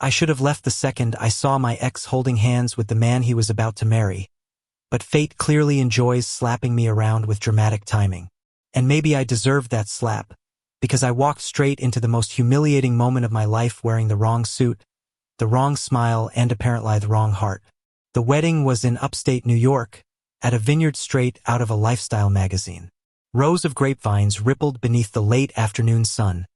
I should have left the second I saw my ex holding hands with the man he was about to marry. But fate clearly enjoys slapping me around with dramatic timing. And maybe I deserved that slap, because I walked straight into the most humiliating moment of my life wearing the wrong suit, the wrong smile, and apparently the wrong heart. The wedding was in upstate New York, at a vineyard straight out of a lifestyle magazine. Rows of grapevines rippled beneath the late afternoon sun.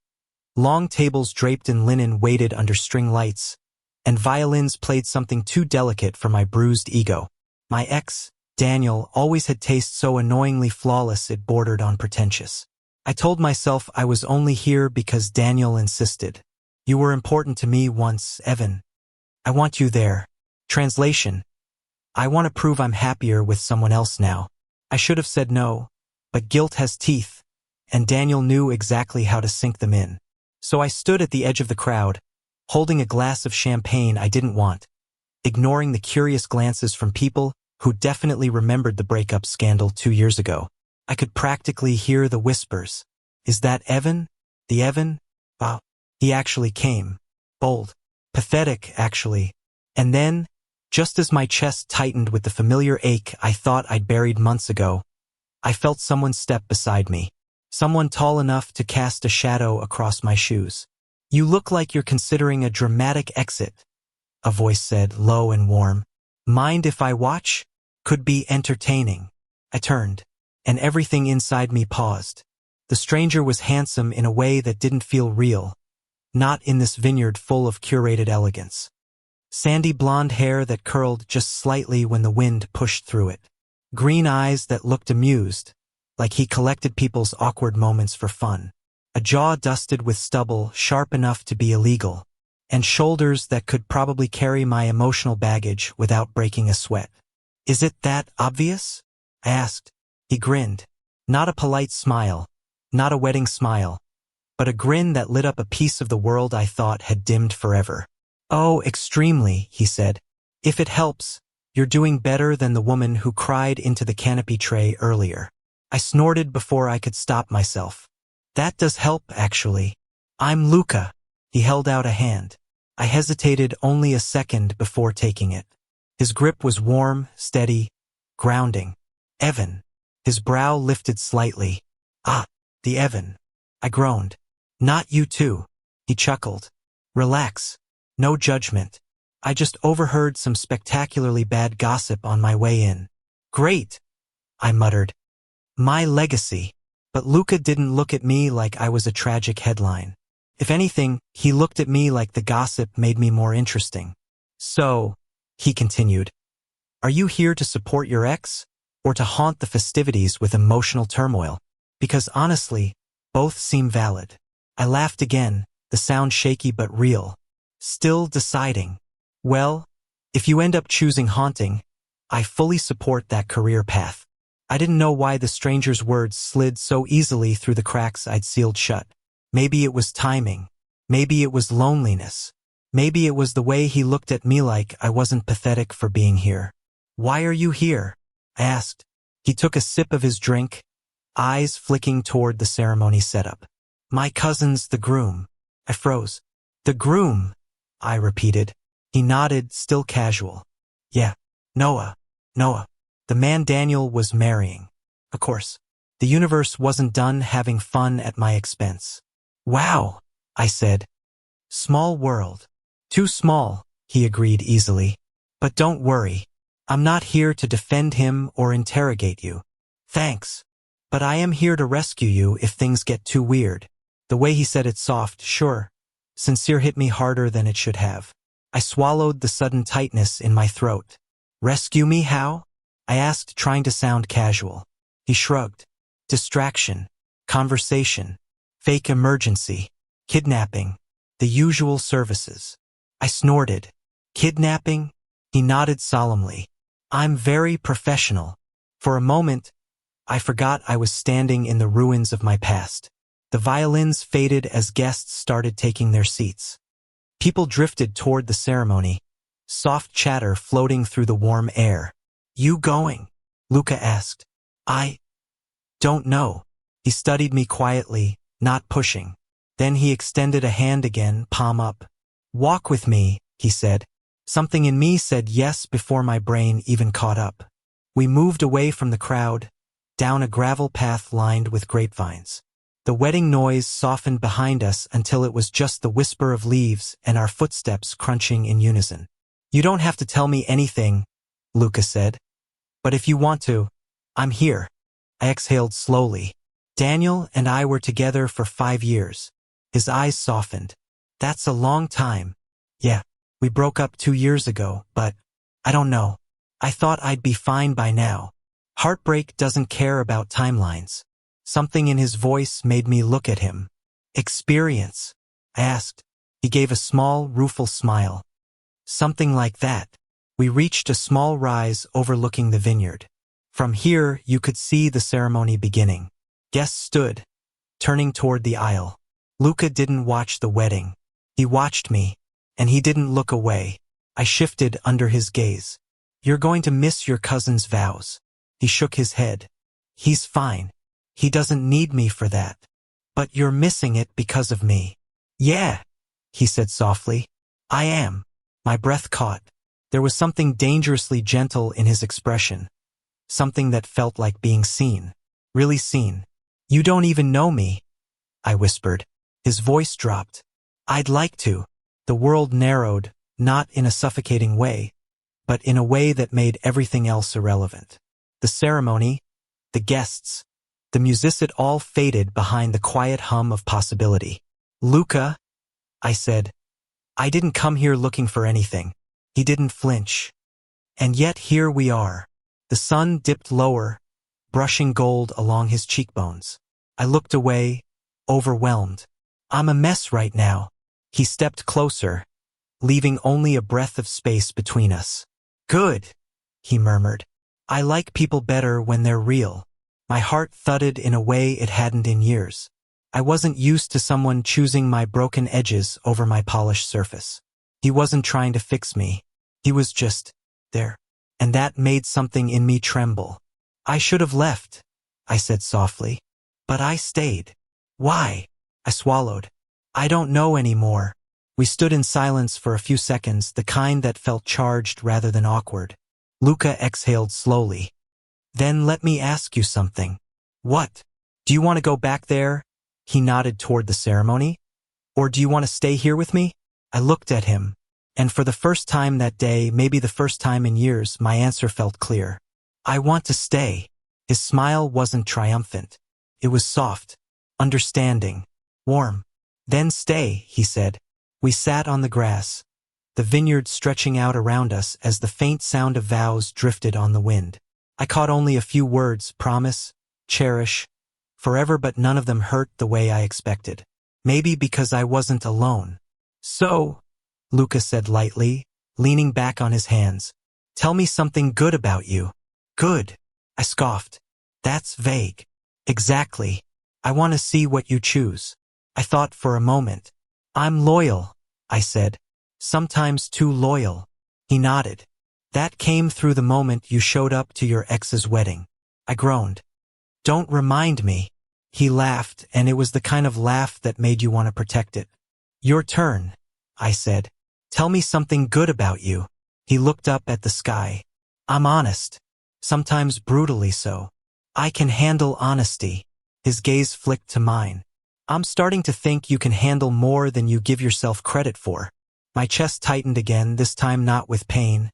Long tables draped in linen waited under string lights, and violins played something too delicate for my bruised ego. My ex, Daniel, always had taste so annoyingly flawless it bordered on pretentious. I told myself I was only here because Daniel insisted. You were important to me once, Evan. I want you there. Translation: I want to prove I'm happier with someone else now. I should have said no, but guilt has teeth, and Daniel knew exactly how to sink them in. So I stood at the edge of the crowd, holding a glass of champagne I didn't want, ignoring the curious glances from people who definitely remembered the breakup scandal 2 years ago. I could practically hear the whispers. Is that Evan? The Evan? Wow. He actually came. Bold. Pathetic, actually. And then, just as my chest tightened with the familiar ache I thought I'd buried months ago, I felt someone step beside me. Someone tall enough to cast a shadow across my shoes. You look like you're considering a dramatic exit, a voice said, low and warm. Mind if I watch? Could be entertaining. I turned, and everything inside me paused. The stranger was handsome in a way that didn't feel real, not in this vineyard full of curated elegance. Sandy blonde hair that curled just slightly when the wind pushed through it. Green eyes that looked amused, like he collected people's awkward moments for fun. A jaw dusted with stubble sharp enough to be illegal, and shoulders that could probably carry my emotional baggage without breaking a sweat. Is it that obvious? I asked. He grinned. Not a polite smile, not a wedding smile, but a grin that lit up a piece of the world I thought had dimmed forever. Oh, extremely, he said. If it helps, you're doing better than the woman who cried into the canopy tray earlier. I snorted before I could stop myself. That does help, actually. I'm Luca. He held out a hand. I hesitated only a second before taking it. His grip was warm, steady, grounding. Evan. His brow lifted slightly. Ah, the Evan. I groaned. Not you too. He chuckled. Relax. No judgment. I just overheard some spectacularly bad gossip on my way in. Great, I muttered. My legacy. But Luca didn't look at me like I was a tragic headline. If anything, he looked at me like the gossip made me more interesting. So, he continued, are you here to support your ex, or to haunt the festivities with emotional turmoil? Because honestly, both seem valid. I laughed again, the sound shaky but real. Still deciding. Well, if you end up choosing haunting, I fully support that career path. I didn't know why the stranger's words slid so easily through the cracks I'd sealed shut. Maybe it was timing. Maybe it was loneliness. Maybe it was the way he looked at me like I wasn't pathetic for being here. Why are you here? I asked. He took a sip of his drink, eyes flicking toward the ceremony setup. My cousin's the groom. I froze. The groom, I repeated. He nodded, still casual. Yeah, Noah. The man Daniel was marrying. Of course. The universe wasn't done having fun at my expense. Wow, I said. Small world. Too small, he agreed easily. But don't worry. I'm not here to defend him or interrogate you. Thanks. But I am here to rescue you if things get too weird. The way he said it soft, sure. Sincere hit me harder than it should have. I swallowed the sudden tightness in my throat. Rescue me how? I asked, trying to sound casual. He shrugged. Distraction. Conversation. Fake emergency. Kidnapping. The usual services. I snorted. Kidnapping? He nodded solemnly. I'm very professional. For a moment, I forgot I was standing in the ruins of my past. The violins faded as guests started taking their seats. People drifted toward the ceremony, soft chatter floating through the warm air. You going? Luca asked. I don't know. He studied me quietly, not pushing. Then he extended a hand again, palm up. Walk with me, he said. Something in me said yes before my brain even caught up. We moved away from the crowd, down a gravel path lined with grapevines. The wedding noise softened behind us until it was just the whisper of leaves and our footsteps crunching in unison. You don't have to tell me anything, Luca said. But if you want to, I'm here. I exhaled slowly. Daniel and I were together for 5 years. His eyes softened. That's a long time. Yeah, we broke up 2 years ago, but I don't know. I thought I'd be fine by now. Heartbreak doesn't care about timelines. Something in his voice made me look at him. Experience? I asked. He gave a small, rueful smile. Something like that. We reached a small rise overlooking the vineyard. From here, you could see the ceremony beginning. Guests stood, turning toward the aisle. Luca didn't watch the wedding. He watched me, and he didn't look away. I shifted under his gaze. You're going to miss your cousin's vows. He shook his head. He's fine. He doesn't need me for that. But you're missing it because of me. Yeah, he said softly. I am. My breath caught. There was something dangerously gentle in his expression. Something that felt like being seen. Really seen. You don't even know me, I whispered. His voice dropped. I'd like to. The world narrowed, not in a suffocating way, but in a way that made everything else irrelevant. The ceremony, the guests, the music, it all faded behind the quiet hum of possibility. Luca, I said, I didn't come here looking for anything. He didn't flinch. And yet here we are. The sun dipped lower, brushing gold along his cheekbones. I looked away, overwhelmed. I'm a mess right now. He stepped closer, leaving only a breath of space between us. Good, he murmured. I like people better when they're real. My heart thudded in a way it hadn't in years. I wasn't used to someone choosing my broken edges over my polished surface. He wasn't trying to fix me. He was just there. And that made something in me tremble. I should have left, I said softly. But I stayed. Why? I swallowed. I don't know anymore. We stood in silence for a few seconds, the kind that felt charged rather than awkward. Luca exhaled slowly. Then let me ask you something. What? Do you want to go back there? He nodded toward the ceremony. Or do you want to stay here with me? I looked at him. And for the first time that day, maybe the first time in years, my answer felt clear. I want to stay. His smile wasn't triumphant. It was soft, understanding, warm. Then stay, he said. We sat on the grass, the vineyard stretching out around us as the faint sound of vows drifted on the wind. I caught only a few words: promise, cherish, forever, but none of them hurt the way I expected. Maybe because I wasn't alone. So, Luca said lightly, leaning back on his hands, tell me something good about you. Good, I scoffed. That's vague. Exactly. I want to see what you choose. I thought for a moment. I'm loyal, I said. Sometimes too loyal. He nodded. That came through the moment you showed up to your ex's wedding. I groaned. Don't remind me. He laughed, and it was the kind of laugh that made you want to protect it. Your turn, I said. Tell me something good about you. He looked up at the sky. I'm honest. Sometimes brutally so. I can handle honesty. His gaze flicked to mine. I'm starting to think you can handle more than you give yourself credit for. My chest tightened again, this time not with pain,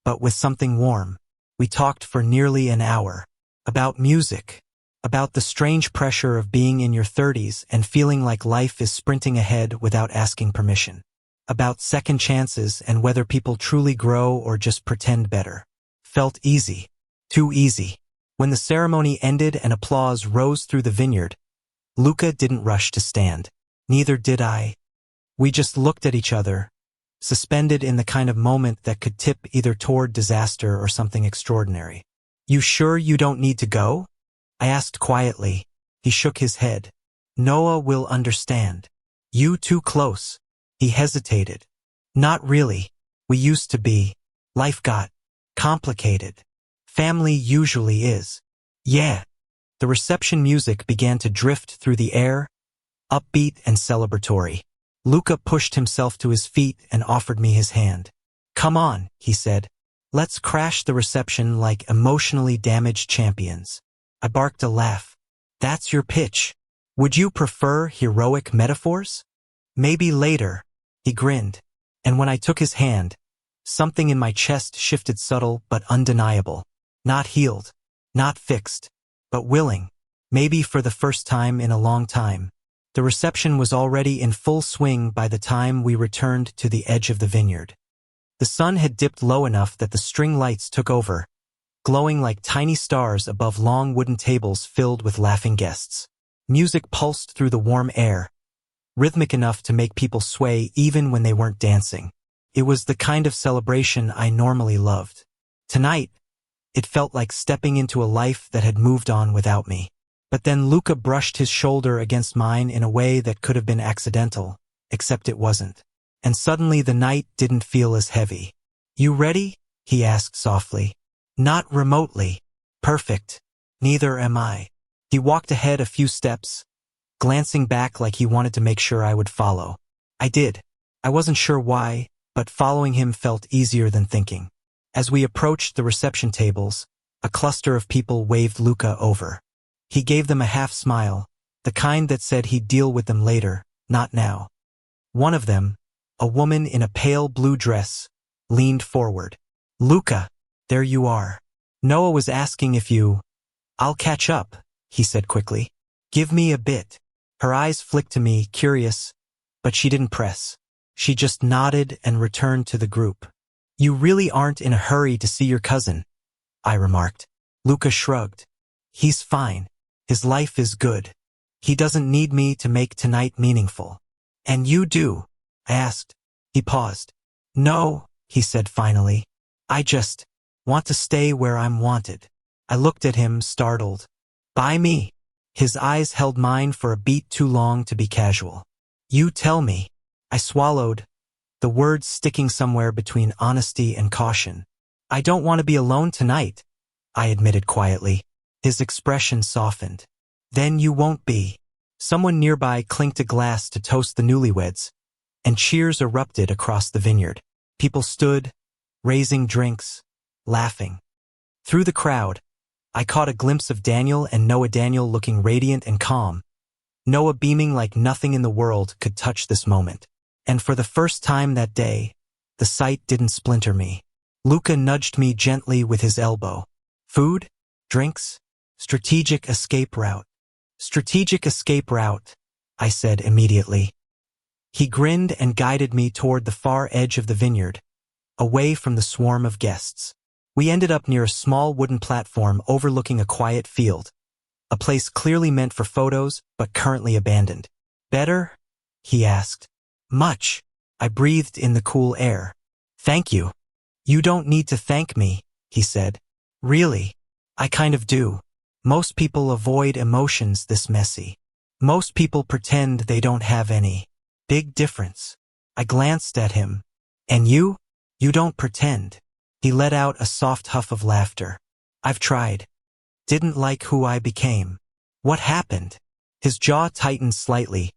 but with something warm. We talked for nearly an hour. About music. About the strange pressure of being in your 30s and feeling like life is sprinting ahead without asking permission. About second chances and whether people truly grow or just pretend better. Felt easy. Too easy. When the ceremony ended and applause rose through the vineyard, Luca didn't rush to stand. Neither did I. We just looked at each other, suspended in the kind of moment that could tip either toward disaster or something extraordinary. You sure you don't need to go? I asked quietly. He shook his head. Noah will understand. You too close. He hesitated. Not really. We used to be. Life got complicated. Family usually is. Yeah. The reception music began to drift through the air, upbeat and celebratory. Luca pushed himself to his feet and offered me his hand. "Come on," he said. "Let's crash the reception like emotionally damaged champions." I barked a laugh. "That's your pitch. Would you prefer heroic metaphors?" "Maybe later," he grinned. And when I took his hand, something in my chest shifted, subtle but undeniable. Not healed, not fixed, but willing. Maybe for the first time in a long time. The reception was already in full swing by the time we returned to the edge of the vineyard. The sun had dipped low enough that the string lights took over, glowing like tiny stars above long wooden tables filled with laughing guests. Music pulsed through the warm air, rhythmic enough to make people sway even when they weren't dancing. It was the kind of celebration I normally loved. Tonight, it felt like stepping into a life that had moved on without me. But then Luca brushed his shoulder against mine in a way that could have been accidental, except it wasn't. And suddenly the night didn't feel as heavy. "You ready?" he asked softly. "Not remotely." "Perfect. Neither am I." He walked ahead a few steps, glancing back like he wanted to make sure I would follow. I did. I wasn't sure why, but following him felt easier than thinking. As we approached the reception tables, a cluster of people waved Luca over. He gave them a half smile, the kind that said he'd deal with them later, not now. One of them, a woman in a pale blue dress, leaned forward. "Luca, there you are. Noah was asking if you—" "I'll catch up," he said quickly. "Give me a bit." Her eyes flicked to me, curious, but she didn't press. She just nodded and returned to the group. "You really aren't in a hurry to see your cousin," I remarked. Luca shrugged. "He's fine. His life is good. He doesn't need me to make tonight meaningful." "And you do?" I asked. He paused. "No," he said finally. "I just want to stay where I'm wanted." I looked at him, startled. "By me?" His eyes held mine for a beat too long to be casual. "You tell me." I swallowed, the words sticking somewhere between honesty and caution. "I don't want to be alone tonight," I admitted quietly. His expression softened. "Then you won't be." Someone nearby clinked a glass to toast the newlyweds, and cheers erupted across the vineyard. People stood, raising drinks, laughing. Through the crowd, I caught a glimpse of Daniel and Noah. Daniel looking radiant and calm, Noah beaming like nothing in the world could touch this moment. And for the first time that day, the sight didn't splinter me. Luca nudged me gently with his elbow. "Food? Drinks? Strategic escape route." "Strategic escape route," I said immediately. He grinned and guided me toward the far edge of the vineyard, away from the swarm of guests. We ended up near a small wooden platform overlooking a quiet field, a place clearly meant for photos but currently abandoned. "Better?" he asked. "Much," I breathed in the cool air. "Thank you." "You don't need to thank me," he said. "Really, I kind of do. Most people avoid emotions this messy. Most people pretend they don't have any. Big difference." I glanced at him. "And you? You don't pretend." He let out a soft huff of laughter. "I've tried. Didn't like who I became." "What happened?" His jaw tightened slightly,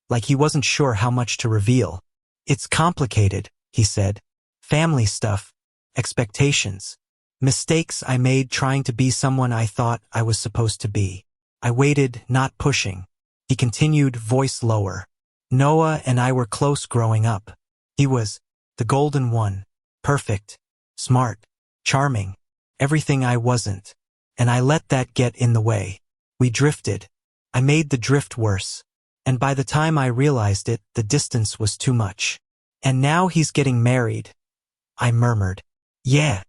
like he wasn't sure how much to reveal. "It's complicated," he said. "Family stuff, expectations, mistakes I made trying to be someone I thought I was supposed to be." I waited, not pushing. He continued, voice lower. "Noah and I were close growing up. He was the golden one, perfect, smart, charming, everything I wasn't. And I let that get in the way. We drifted. I made the drift worse. And by the time I realized it, the distance was too much. And now he's getting married," I murmured. "Yeah,"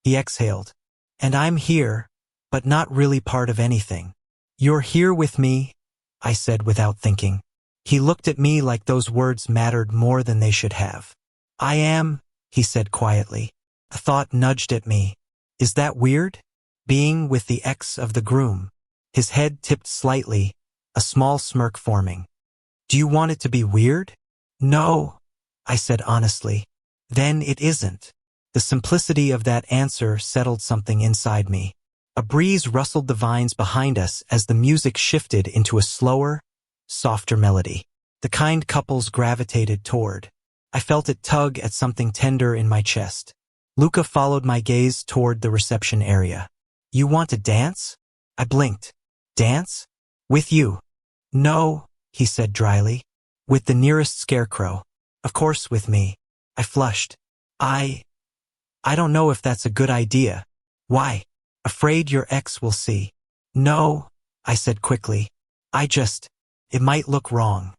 he exhaled. "And I'm here, but not really part of anything." "You're here with me," I said without thinking. He looked at me like those words mattered more than they should have. "I am," he said quietly. A thought nudged at me. Is that weird? Being with the ex of the groom. His head tipped slightly, a small smirk forming. "Do you want it to be weird?" "No," I said honestly. "Then it isn't." The simplicity of that answer settled something inside me. A breeze rustled the vines behind us as the music shifted into a slower, softer melody. the kind couples gravitated toward. I felt it tug at something tender in my chest. Luca followed my gaze toward the reception area. You want to dance? I blinked. Dance? With you? No, he said dryly. With the nearest scarecrow. Of course with me. I flushed. I don't know if that's a good idea. Why? Afraid your ex will see. No, I said quickly. It might look wrong.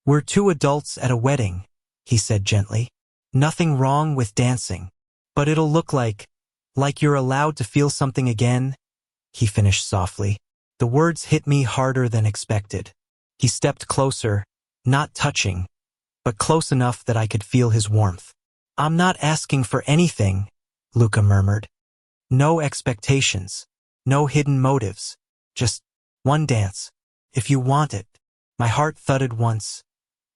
We're two adults at a wedding, he said gently. Nothing wrong with dancing. But it'll look like you're allowed to feel something again, he finished softly. The words hit me harder than expected. He stepped closer, not touching, but close enough that I could feel his warmth. I'm not asking for anything, Luca murmured. No expectations, no hidden motives, just one dance. If you want it. My heart thudded once,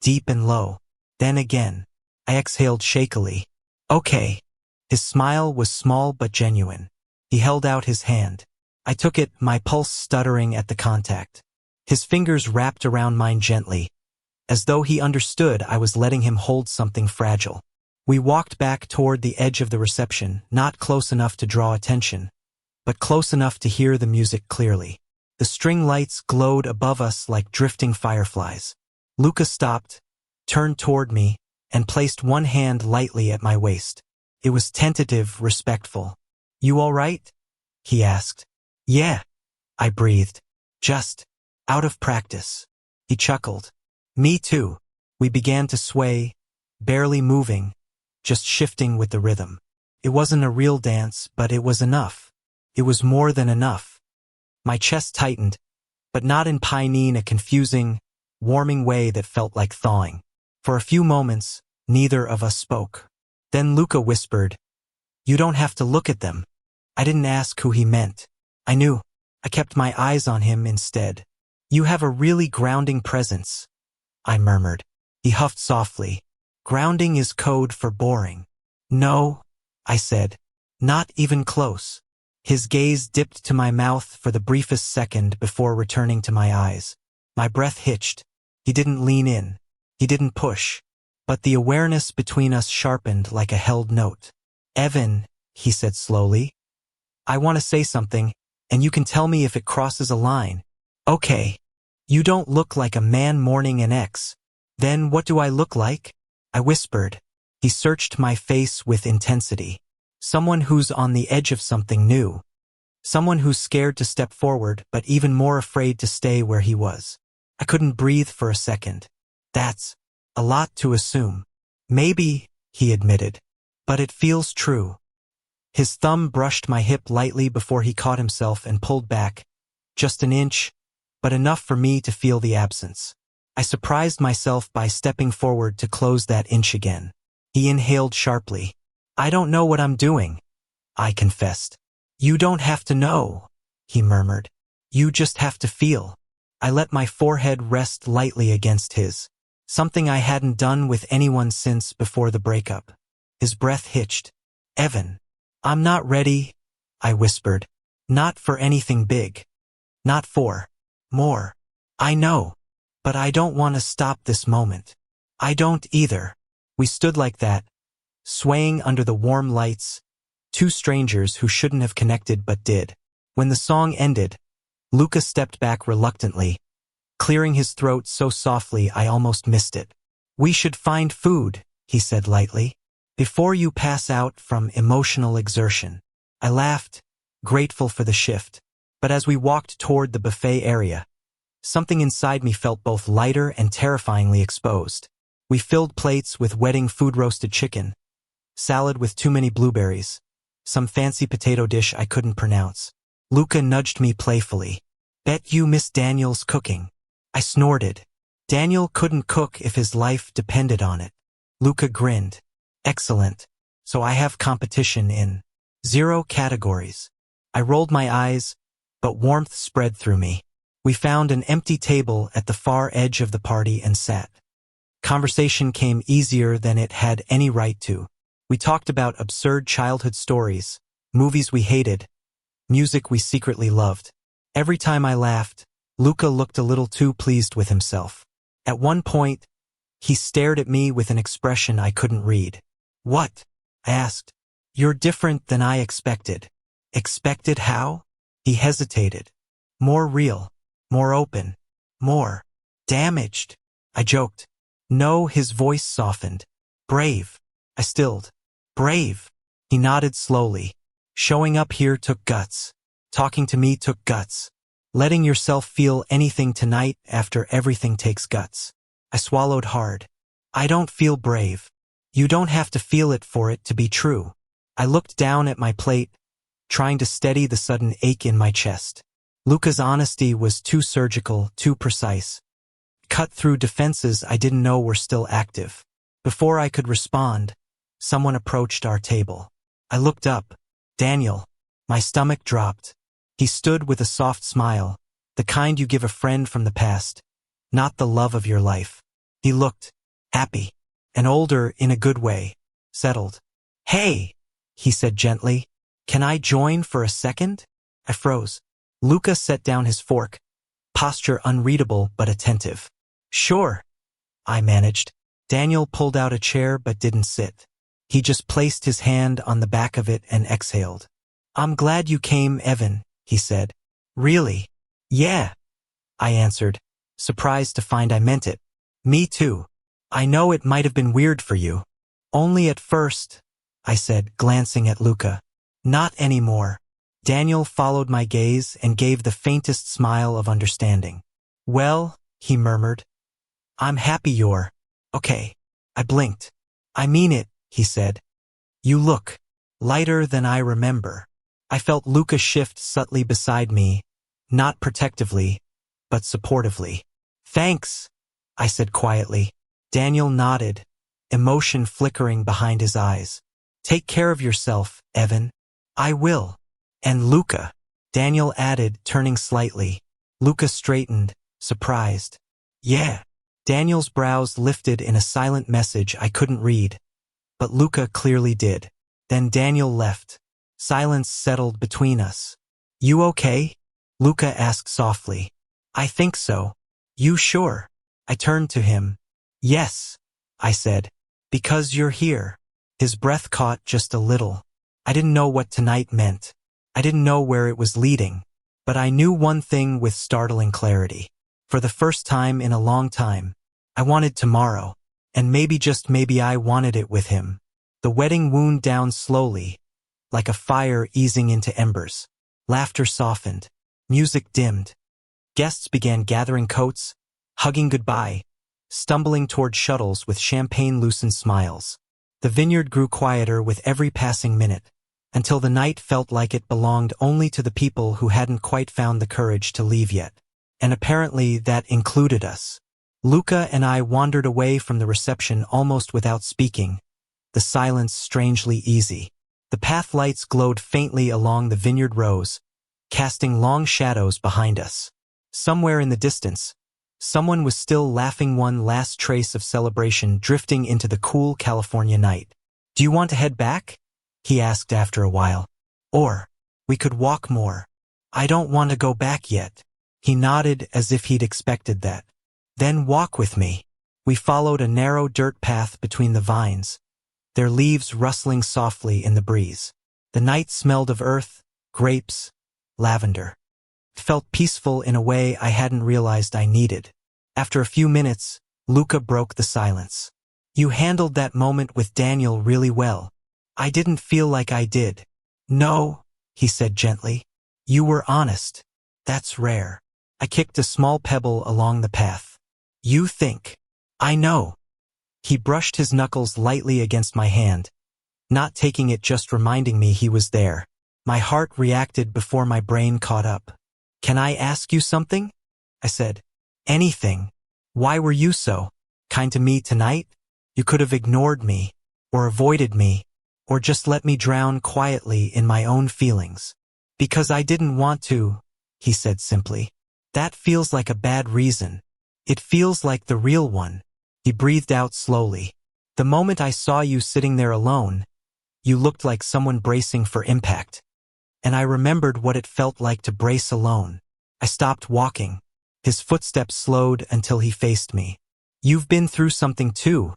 deep and low, then again. I exhaled shakily. Okay. His smile was small but genuine. He held out his hand. I took it, my pulse stuttering at the contact. His fingers wrapped around mine gently, as though he understood I was letting him hold something fragile. We walked back toward the edge of the reception, not close enough to draw attention, but close enough to hear the music clearly. The string lights glowed above us like drifting fireflies. Luca stopped, turned toward me, and placed one hand lightly at my waist. It was tentative, respectful. You all right? He asked. Yeah, I breathed. Just out of practice. He chuckled. Me too. We began to sway, barely moving, just shifting with the rhythm. It wasn't a real dance, but it was enough. It was more than enough. My chest tightened, but not in a confusing, warming way that felt like thawing. For a few moments, neither of us spoke. Then Luca whispered, You don't have to look at them. I didn't ask who he meant. I knew. I kept my eyes on him instead. You have a really grounding presence, I murmured. He huffed softly. Grounding is code for boring. No, I said. Not even close. His gaze dipped to my mouth for the briefest second before returning to my eyes. My breath hitched. He didn't lean in. He didn't push. But the awareness between us sharpened like a held note. Evan, he said slowly. I want to say something, and you can tell me if it crosses a line. Okay. You don't look like a man mourning an ex. Then what do I look like? I whispered. He searched my face with intensity. Someone who's on the edge of something new. Someone who's scared to step forward, but even more afraid to stay where he was. I couldn't breathe for a second. That's a lot to assume. Maybe, he admitted, but it feels true. His thumb brushed my hip lightly before he caught himself and pulled back. Just an inch, but enough for me to feel the absence. I surprised myself by stepping forward to close that inch again. He inhaled sharply. I don't know what I'm doing, I confessed. You don't have to know, he murmured. You just have to feel. I let my forehead rest lightly against his. Something I hadn't done with anyone since before the breakup. His breath hitched. Evan, I'm not ready, I whispered. Not for anything big. Not for more. I know, but I don't want to stop this moment. I don't either. We stood like that, swaying under the warm lights, two strangers who shouldn't have connected but did. When the song ended, Luca stepped back reluctantly, clearing his throat so softly I almost missed it. We should find food, he said lightly, before you pass out from emotional exertion. I laughed, grateful for the shift. But as we walked toward the buffet area, something inside me felt both lighter and terrifyingly exposed. We filled plates with wedding food, roasted chicken, salad with too many blueberries, some fancy potato dish I couldn't pronounce. Luca nudged me playfully. Bet you miss Daniel's cooking. I snorted. Daniel couldn't cook if his life depended on it. Luca grinned. Excellent. So I have competition in 0 categories. I rolled my eyes, but warmth spread through me. We found an empty table at the far edge of the party and sat. Conversation came easier than it had any right to. We talked about absurd childhood stories, movies we hated, music we secretly loved. Every time I laughed, Luca looked a little too pleased with himself. At one point, He stared at me with an expression I couldn't read. What? I asked. You're different than I expected. Expected how? He hesitated. More real. More open. More damaged. I joked. No, his voice softened. Brave. I stilled. Brave. He nodded slowly. Showing up here took guts. Talking to me took guts. Letting yourself feel anything tonight after everything takes guts. I swallowed hard. I don't feel brave. You don't have to feel it for it to be true. I looked down at my plate, trying to steady the sudden ache in my chest. Luca's honesty was too surgical, too precise. Cut through defenses I didn't know were still active. Before I could respond, someone approached our table. I looked up. Daniel. My stomach dropped. He stood with a soft smile, the kind you give a friend from the past, not the love of your life. He looked happy, and older in a good way, settled. Hey, he said gently, can I join for a second? I froze. Luca set down his fork, posture unreadable but attentive. Sure, I managed. Daniel pulled out a chair but didn't sit. He just placed his hand on the back of it and exhaled. I'm glad you came, Evan, he said. Really? Yeah, I answered, surprised to find I meant it. Me too. I know it might have been weird for you. Only at first, I said, glancing at Luca. Not anymore. Daniel followed my gaze and gave the faintest smile of understanding. Well, he murmured, I'm happy you're okay. I blinked. I mean it, he said. You look lighter than I remember. I felt Luca shift subtly beside me, not protectively, but supportively. Thanks, I said quietly. Daniel nodded, emotion flickering behind his eyes. Take care of yourself, Evan. I will. And Luca, Daniel added, turning slightly. Luca straightened, surprised. Yeah. Daniel's brows lifted in a silent message I couldn't read, but Luca clearly did. Then Daniel left. Silence settled between us. You okay? Luca asked softly. I think so. You sure? I turned to him. Yes, I said. Because you're here. His breath caught just a little. I didn't know what tonight meant. I didn't know where it was leading. But I knew one thing with startling clarity. For the first time in a long time, I wanted tomorrow. And maybe just maybe I wanted it with him. The wedding wound down slowly, like a fire easing into embers. Laughter softened. Music dimmed. Guests began gathering coats, hugging goodbye, stumbling toward shuttles with champagne-loosened smiles. The vineyard grew quieter with every passing minute, until the night felt like it belonged only to the people who hadn't quite found the courage to leave yet. And apparently that included us. Luca and I wandered away from the reception almost without speaking, the silence strangely easy. The path lights glowed faintly along the vineyard rows, casting long shadows behind us. Somewhere in the distance, someone was still laughing, one last trace of celebration drifting into the cool California night. Do you want to head back? He asked after a while. Or, we could walk more. I don't want to go back yet. He nodded as if he'd expected that. Then walk with me. We followed a narrow dirt path between the vines, their leaves rustling softly in the breeze. The night smelled of earth, grapes, lavender. It felt peaceful in a way I hadn't realized I needed. After a few minutes, Luca broke the silence. You handled that moment with Daniel really well. I didn't feel like I did. No, he said gently. You were honest. That's rare. I kicked a small pebble along the path. You think. I know. He brushed his knuckles lightly against my hand, not taking it, just reminding me he was there. My heart reacted before my brain caught up. Can I ask you something? I said. Anything. Why were you so kind to me tonight? You could have ignored me, or avoided me, or just let me drown quietly in my own feelings. Because I didn't want to, he said simply. That feels like a bad reason. It feels like the real one. He breathed out slowly. The moment I saw you sitting there alone, you looked like someone bracing for impact. And I remembered what it felt like to brace alone. I stopped walking. His footsteps slowed until he faced me. You've been through something too,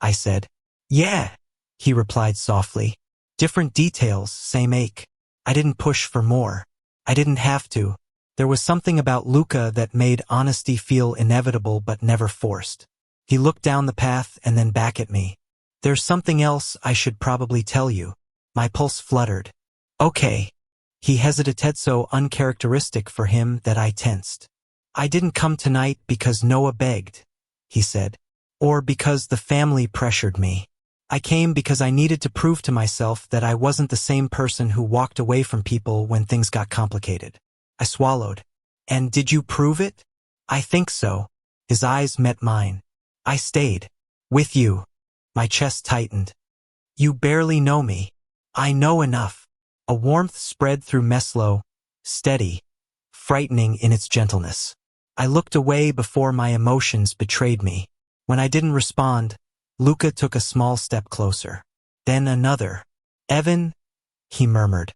I said. Yeah, he replied softly. Different details, same ache. I didn't push for more. I didn't have to. There was something about Luca that made honesty feel inevitable but never forced. He looked down the path and then back at me. There's something else I should probably tell you. My pulse fluttered. Okay. He hesitated, so uncharacteristic for him that I tensed. I didn't come tonight because Noah begged, he said, or because the family pressured me. I came because I needed to prove to myself that I wasn't the same person who walked away from people when things got complicated. I swallowed. And did you prove it? I think so. His eyes met mine. I stayed. With you. My chest tightened. You barely know me. I know enough. A warmth spread through Meslo, steady, frightening in its gentleness. I looked away before my emotions betrayed me. When I didn't respond, Luca took a small step closer. Then another. Evan, he murmured.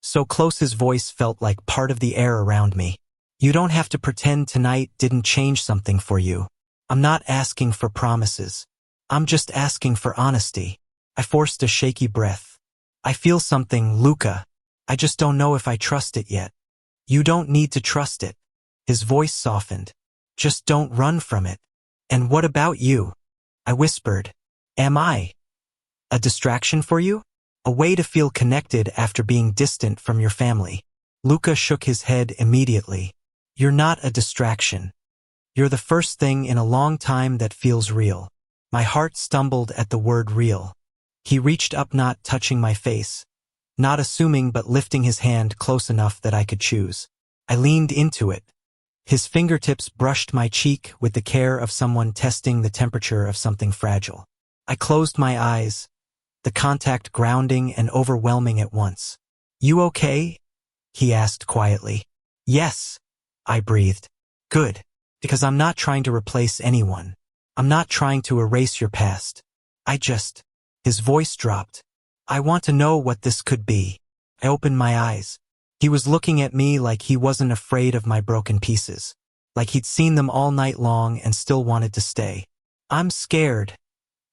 So close his voice felt like part of the air around me. You don't have to pretend tonight didn't change something for you. I'm not asking for promises. I'm just asking for honesty. I forced a shaky breath. I feel something, Luca. I just don't know if I trust it yet. You don't need to trust it. His voice softened. Just don't run from it. And what about you? I whispered. Am I a distraction for you? A way to feel connected after being distant from your family? Luca shook his head immediately. You're not a distraction. You're the first thing in a long time that feels real. My heart stumbled at the word real. He reached up, not touching my face, not assuming but lifting his hand close enough that I could choose. I leaned into it. His fingertips brushed my cheek with the care of someone testing the temperature of something fragile. I closed my eyes, the contact grounding and overwhelming at once. You okay? He asked quietly. Yes, I breathed. Good, because I'm not trying to replace anyone. I'm not trying to erase your past. His voice dropped. I want to know what this could be. I opened my eyes. He was looking at me like he wasn't afraid of my broken pieces, like he'd seen them all night long and still wanted to stay. I'm scared,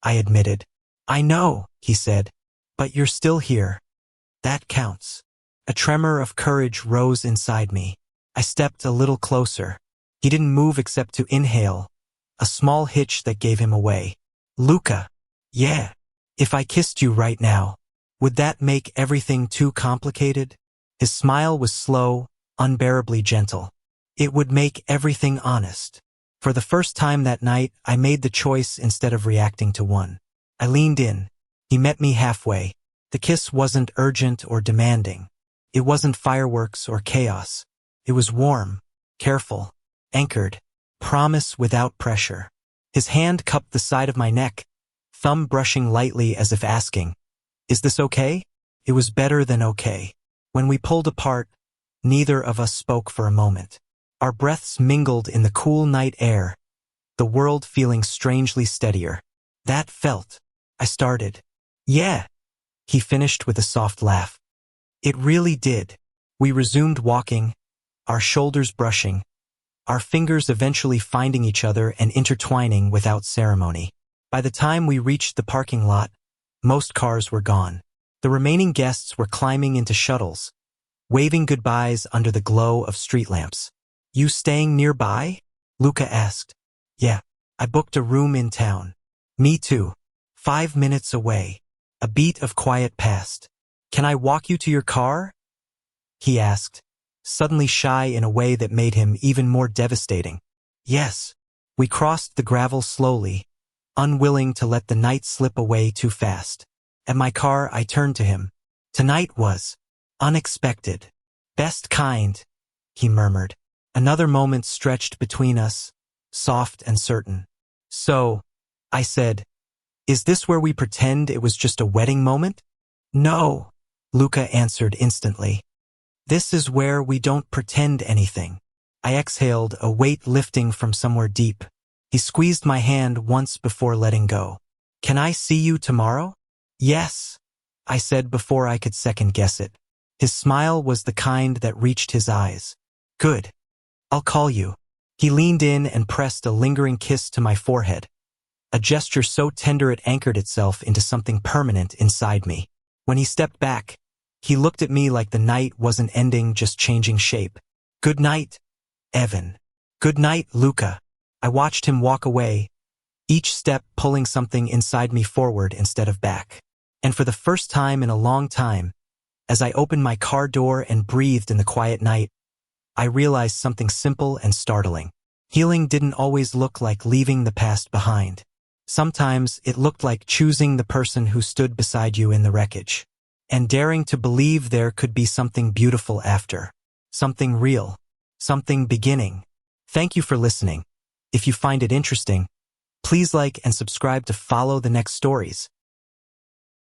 I admitted. I know, he said, but you're still here. That counts. A tremor of courage rose inside me. I stepped a little closer. He didn't move except to inhale, a small hitch that gave him away. Luca. Yeah. If I kissed you right now, would that make everything too complicated? His smile was slow, unbearably gentle. It would make everything honest. For the first time that night, I made the choice instead of reacting to one. I leaned in. He met me halfway. The kiss wasn't urgent or demanding. It wasn't fireworks or chaos. It was warm, careful, anchored, promise without pressure. His hand cupped the side of my neck, thumb brushing lightly as if asking, "Is this okay?" It was better than okay. When we pulled apart, neither of us spoke for a moment. Our breaths mingled in the cool night air, the world feeling strangely steadier. That felt. I started. Yeah. He finished with a soft laugh. It really did. We resumed walking, our shoulders brushing, our fingers eventually finding each other and intertwining without ceremony. By the time we reached the parking lot, most cars were gone. The remaining guests were climbing into shuttles, waving goodbyes under the glow of street lamps. You staying nearby? Luca asked. Yeah, I booked a room in town. Me too. 5 minutes away. A beat of quiet passed. Can I walk you to your car? He asked, suddenly shy in a way that made him even more devastating. Yes. We crossed the gravel slowly, unwilling to let the night slip away too fast. At my car, I turned to him. Tonight was unexpected. Best kind, he murmured. Another moment stretched between us, soft and certain. So, I said, is this where we pretend it was just a wedding moment? No, Luca answered instantly. This is where we don't pretend anything. I exhaled, a weight lifting from somewhere deep. He squeezed my hand once before letting go. Can I see you tomorrow? Yes, I said before I could second guess it. His smile was the kind that reached his eyes. Good. I'll call you. He leaned in and pressed a lingering kiss to my forehead. a gesture so tender it anchored itself into something permanent inside me. When he stepped back, he looked at me like the night wasn't ending, just changing shape. "Good night, Evan." "Good night, Luca." I watched him walk away, each step pulling something inside me forward instead of back. And for the first time in a long time, as I opened my car door and breathed in the quiet night, I realized something simple and startling. Healing didn't always look like leaving the past behind. Sometimes it looked like choosing the person who stood beside you in the wreckage, and daring to believe there could be something beautiful after. Something real. Something beginning. Thank you for listening. If you find it interesting, please like and subscribe to follow the next stories.